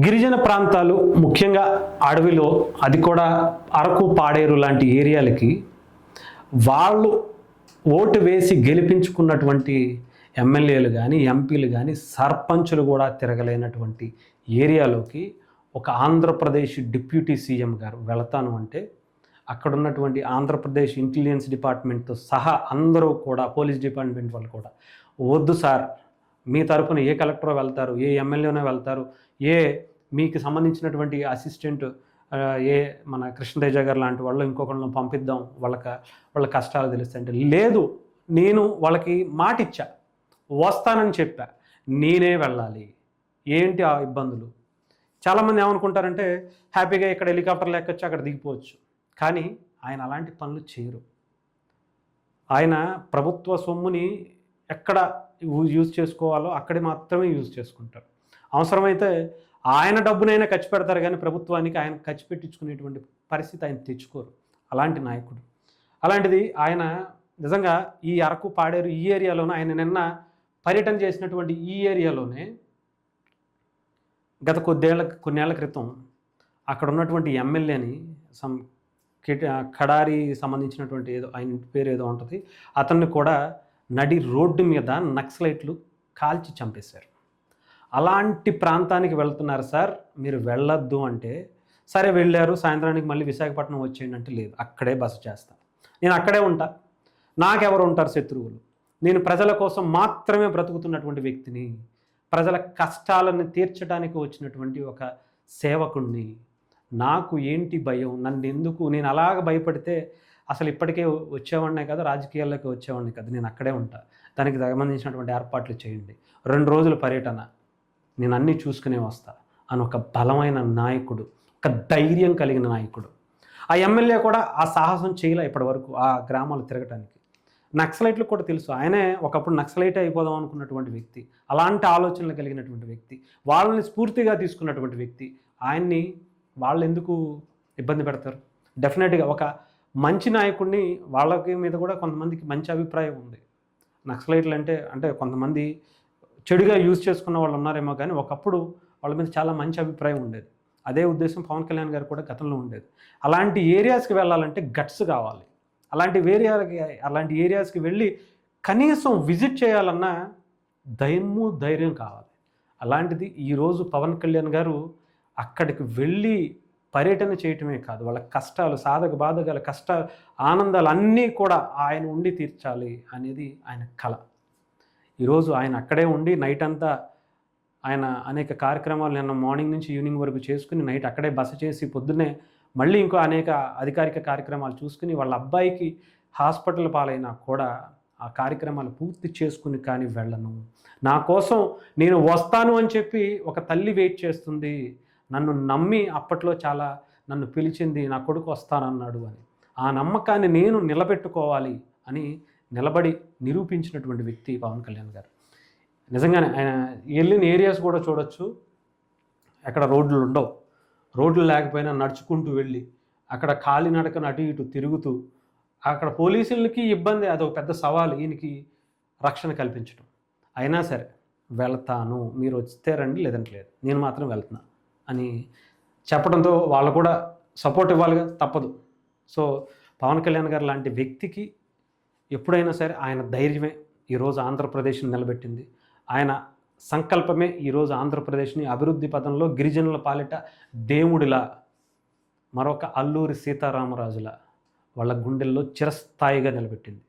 గిరిజన ప్రాంతాలు ముఖ్యంగా అడవిలో, అది కూడా అరకు, పాడేరు లాంటి ఏరియాలకి వాళ్ళు ఓటు వేసి గెలిపించుకున్నటువంటి ఎమ్మెల్యేలు కానీ, ఎంపీలు కానీ, సర్పంచులు కూడా తిరగలేనటువంటి ఏరియాలోకి ఒక ఆంధ్రప్రదేశ్ డిప్యూటీ సీఎం గారు వెళతాను అంటే అక్కడున్నటువంటి ఆంధ్రప్రదేశ్ ఇంటెలిజెన్స్ డిపార్ట్మెంట్తో సహా అందరూ కూడా, పోలీస్ డిపార్ట్మెంట్ వాళ్ళు కూడా, వద్దు సార్, మీ తరపున ఏ కలెక్టరో వెళ్తారు, ఏ ఎమ్మెల్యేనో వెళ్తారు, ఏ మీకు సంబంధించినటువంటి అసిస్టెంట్ ఏ మన కృష్ణతేజ గారు లాంటి వాళ్ళు ఇంకొకళ్ళని పంపిద్దాం, వాళ్ళ కష్టాలు తెలుస్తాయంటే, లేదు, నేను వాళ్ళకి మాట ఇచ్చా, వస్తానని చెప్పా, నేనే వెళ్ళాలి, ఏంటి ఆ ఇబ్బందులు. చాలామంది ఏమనుకుంటారంటే హ్యాపీగా ఇక్కడ హెలికాప్టర్లు ఎక్కొచ్చు, అక్కడ దిగిపోవచ్చు. కానీ ఆయన అలాంటి పనులు చేయరు. ఆయన ప్రభుత్వ సొమ్ముని ఎక్కడ యూజ్ చేసుకోవాలో అక్కడే మాత్రమే యూజ్ చేసుకుంటారు. అవసరమైతే ఆయన డబ్బునైనా ఖర్చు పెడతారు, కానీ ప్రభుత్వానికి ఆయన ఖర్చు పెట్టించుకునేటువంటి పరిస్థితి ఆయన తెచ్చుకోరు. అలాంటి నాయకుడు. అలాంటిది ఆయన నిజంగా ఈ అరకు, పాడేరు ఈ ఏరియాలోనే ఆయన నిన్న పర్యటన చేసినటువంటి ఈ ఏరియాలోనే గత కొన్నేళ్ల క్రితం అక్కడ ఉన్నటువంటి ఎమ్మెల్యేని కడారి సంబంధించినటువంటి ఏదో ఆయన పేరు ఏదో ఉంటుంది, అతన్ని కూడా నడి రోడ్డు మీద నక్సలైట్లు కాల్చి చంపేశారు. అలాంటి ప్రాంతానికి వెళ్తున్నారు సార్, మీరు వెళ్ళొద్దు అంటే, సరే వెళ్ళారు, సాయంత్రానికి మళ్ళీ విశాఖపట్నం వచ్చేయండి అంటే, లేదు, అక్కడే బస చేస్తాను, నేను అక్కడే ఉంటా, నాకెవరు ఉంటారు శత్రువులు, నేను ప్రజల కోసం మాత్రమే బ్రతుకుతున్నటువంటి వ్యక్తిని, ప్రజల కష్టాలను తీర్చడానికి వచ్చినటువంటి ఒక సేవకుణ్ణి, నాకు ఏంటి భయం, నన్ను ఎందుకు, నేను అలాగ భయపడితే అసలు ఇప్పటికే వచ్చేవాడినే కదా, రాజకీయాల్లోకి వచ్చేవాడిని కదా, నేను అక్కడే ఉంటా, దానికి సంబంధించినటువంటి ఏర్పాట్లు చేయండి, 2 రోజుల పర్యటన, నేను అన్నీ చూసుకునే వస్తా అని ఒక బలమైన నాయకుడు, ఒక ధైర్యం కలిగిన నాయకుడు. ఆ ఎమ్మెల్యే కూడా ఆ సాహసం చేయలే ఇప్పటి వరకు ఆ గ్రామాలు తిరగటానికి. నక్సలైట్లకు కూడా తెలుసు, ఆయనే ఒకప్పుడు నక్సలైట్ అయిపోదాం అనుకున్నటువంటి వ్యక్తి, అలాంటి ఆలోచనలు కలిగినటువంటి వ్యక్తి, వాళ్ళని స్ఫూర్తిగా తీసుకున్నటువంటి వ్యక్తి. ఆయన్ని వాళ్ళు ఎందుకు ఇబ్బంది పెడతారు? డెఫినెట్గా ఒక మంచి నాయకుడిని, వాళ్ళకి మీద కూడా కొంతమందికి మంచి అభిప్రాయం ఉంది. నక్సలైట్లు అంటే కొంతమంది చెడుగా యూజ్ చేసుకున్న వాళ్ళు ఉన్నారేమో, కానీ ఒకప్పుడు వాళ్ళ మీద చాలా మంచి అభిప్రాయం ఉండేది. అదే ఉద్దేశం పవన్ కళ్యాణ్ గారు కూడా గతంలో ఉండేది. అలాంటి ఏరియాస్కి వెళ్ళాలంటే గట్స్ కావాలి. అలాంటి ఏరియాస్కి వెళ్ళి కనీసం విజిట్ చేయాలన్నా ధైర్యం కావాలి. అలాంటిది ఈరోజు పవన్ కళ్యాణ్ గారు అక్కడికి వెళ్ళి పర్యటన చేయటమే కాదు, వాళ్ళ కష్టాలు, సాధక బాధకాల కష్టాలు, ఆనందాలు అన్నీ కూడా ఆయన ఉండి తీర్చాలి అనేది ఆయన కళ. ఈరోజు ఆయన అక్కడే ఉండి నైట్ అంతా ఆయన అనేక కార్యక్రమాలు నిన్న మార్నింగ్ నుంచి ఈవినింగ్ వరకు చేసుకుని, నైట్ అక్కడే బస చేసి, పొద్దున్నే మళ్ళీ ఇంకో అనేక అధికారిక కార్యక్రమాలు చూసుకుని, వాళ్ళ అబ్బాయికి హాస్పిటల్ పాలైనా కూడా ఆ కార్యక్రమాలు పూర్తి చేసుకుని కానీ వెళ్ళను, నా కోసం నేను వస్తాను అని చెప్పి ఒక తల్లి వెయిట్ చేస్తుంది, నన్ను నమ్మి అప్పట్లో చాలా నన్ను పిలిచింది, నా కొడుకు వస్తానన్నాడు అని, ఆ నమ్మకాన్ని నేను నిలబెట్టుకోవాలి అని నిలబడి నిరూపించినటువంటి వ్యక్తి పవన్ కళ్యాణ్ గారు. నిజంగానే ఆయన వెళ్ళిన ఏరియాస్ కూడా చూడొచ్చు, అక్కడ రోడ్లు ఉండవు, రోడ్లు లేకపోయినా నడుచుకుంటూ వెళ్ళి అక్కడ కాలినడకను అటు ఇటు తిరుగుతూ, అక్కడ పోలీసులకి ఇబ్బంది, అదొక పెద్ద సవాలు ఈయనకి రక్షణ కల్పించడం. అయినా సరే వెళ్తాను, మీరు వస్తే రండి, లేదంటే లేదు, నేను మాత్రం వెళ్తున్నా అని చెప్పడంతో వాళ్ళు కూడా సపోర్ట్ ఇవ్వాలిగా, తప్పదు. సో పవన్ కళ్యాణ్ గారు లాంటి వ్యక్తికి ఎప్పుడైనా సరే ఆయన ధైర్యమే ఈరోజు ఆంధ్రప్రదేశ్ని నిలబెట్టింది. ఆయన సంకల్పమే ఈరోజు ఆంధ్రప్రదేశ్ని అభివృద్ధి పదంలో గిరిజనుల పాలిట దేవుడిలా, మరొక అల్లూరి సీతారామరాజులా వాళ్ళ గుండెల్లో చిరస్థాయిగా నిలబెట్టింది.